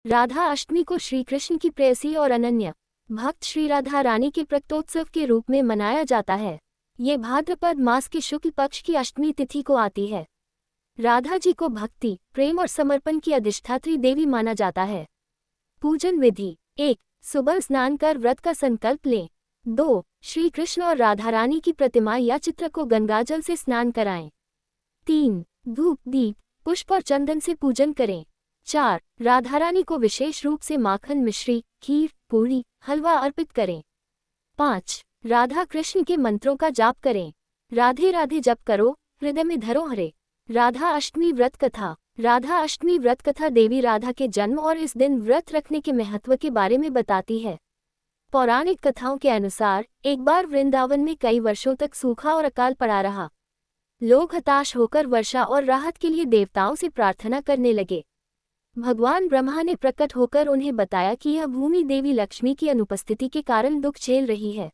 राधा अष्टमी को श्री कृष्ण की प्रेयसी और अनन्य भक्त श्री राधा रानी के प्रकटोत्सव के रूप में मनाया जाता है। ये भाद्रपद मास के शुक्ल पक्ष की अष्टमी तिथि को आती है। राधा जी को भक्ति, प्रेम और समर्पण की अधिष्ठात्री देवी माना जाता है। पूजन विधि: 1. सुबह स्नान कर व्रत का संकल्प लें। 2. श्री कृष्ण और राधा रानी की प्रतिमा या चित्र को गंगाजल से स्नान कराएं। 3. धूप, दीप, पुष्प और चंदन से पूजन करें। 4. राधा रानी को विशेष रूप से माखन, मिश्री, खीर, पूरी, हलवा अर्पित करें। 5. राधा कृष्ण के मंत्रों का जाप करें। राधे राधे जप करो, हृदय में धरो हरे। राधा अष्टमी व्रत कथा। राधा अष्टमी व्रत कथा देवी राधा के जन्म और इस दिन व्रत रखने के महत्व के बारे में बताती है। पौराणिक कथाओं के अनुसार एक बार वृंदावन में कई वर्षों तक सूखा और अकाल पड़ा रहा। लोग हताश होकर वर्षा और राहत के लिए देवताओं से प्रार्थना करने लगे। भगवान ब्रह्मा ने प्रकट होकर उन्हें बताया कि यह भूमि देवी लक्ष्मी की अनुपस्थिति के कारण दुख झेल रही है।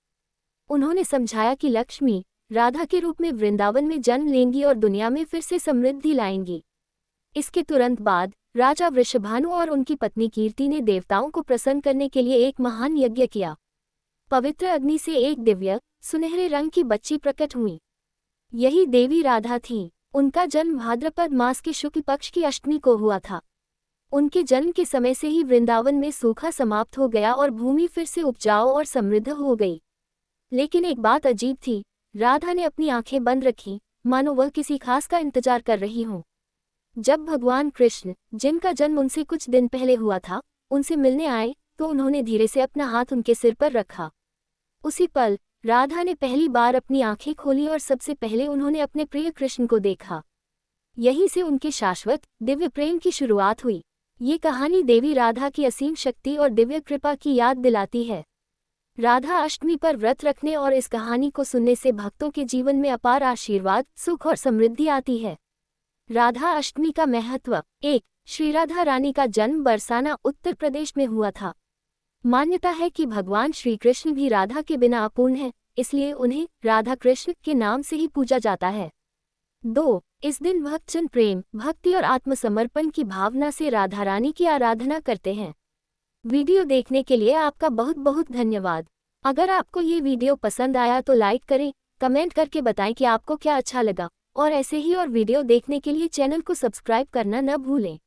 उन्होंने समझाया कि लक्ष्मी राधा के रूप में वृंदावन में जन्म लेंगी और दुनिया में फिर से समृद्धि लाएंगी। इसके तुरंत बाद राजा वृषभानु और उनकी पत्नी कीर्ति ने देवताओं को प्रसन्न करने के लिए एक महान यज्ञ किया। पवित्र अग्नि से एक दिव्य सुनहरे रंग की बच्ची प्रकट हुई। यही देवी राधा थी। उनका जन्म भाद्रपद मास के शुक्ल पक्ष की अष्टमी को हुआ था। उनके जन्म के समय से ही वृंदावन में सूखा समाप्त हो गया और भूमि फिर से उपजाऊ और समृद्ध हो गई। लेकिन एक बात अजीब थी, राधा ने अपनी आंखें बंद रखीं, मानो वह किसी खास का इंतजार कर रही हों। जब भगवान कृष्ण, जिनका जन्म उनसे कुछ दिन पहले हुआ था, उनसे मिलने आए तो उन्होंने धीरे से अपना हाथ उनके सिर पर रखा। उसी पल राधा ने पहली बार अपनी आंखें खोली और सबसे पहले उन्होंने अपने प्रिय कृष्ण को देखा। यहीं से उनके शाश्वत दिव्य प्रेम की शुरुआत हुई। ये कहानी देवी राधा की असीम शक्ति और दिव्य कृपा की याद दिलाती है। राधा अष्टमी पर व्रत रखने और इस कहानी को सुनने से भक्तों के जीवन में अपार आशीर्वाद, सुख और समृद्धि आती है। राधा अष्टमी का महत्व: 1. श्री राधा रानी का जन्म बरसाना, उत्तर प्रदेश में हुआ था। मान्यता है कि भगवान श्री कृष्ण भी राधा के बिना अपूर्ण हैं, इसलिए उन्हें राधा कृष्ण के नाम से ही पूजा जाता है। 2. इस दिन भक्तजन प्रेम, भक्ति और आत्मसमर्पण की भावना से राधा रानी की आराधना करते हैं। वीडियो देखने के लिए आपका बहुत बहुत धन्यवाद। अगर आपको ये वीडियो पसंद आया तो लाइक करें, कमेंट करके बताएं कि आपको क्या अच्छा लगा, और ऐसे ही और वीडियो देखने के लिए चैनल को सब्सक्राइब करना न भूलें।